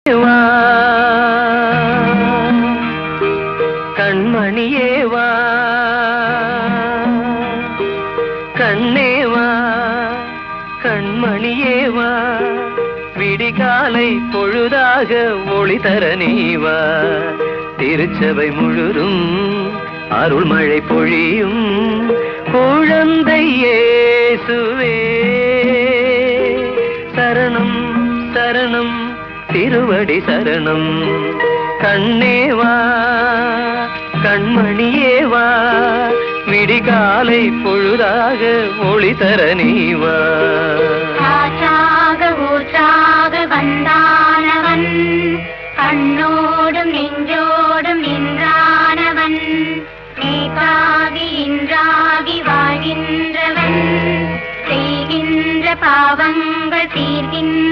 வா கண்மணியே வா கண்ணே வா கண்மணியே வா விடிகாலை பொழுதாக ஒளி தர நீ வா திருச்சபை முழுதும் அருள்மழை பொழியும் குழந்தை இயேசுவே சரணம் சரணம் திருவடி சரணம் கண்ணே வா கண்மணியே வா விடிகாலை பொழுதாக ஒளி தர நீ வா ஊற்றாக வந்தானவன் கண்ணோடும் நெஞ்சோடும் நின்றானவன் நேக்காகி இன்றாகி வாழ்கின்றவன் செய்கின்ற பாவங்கள் தீர்கின்ற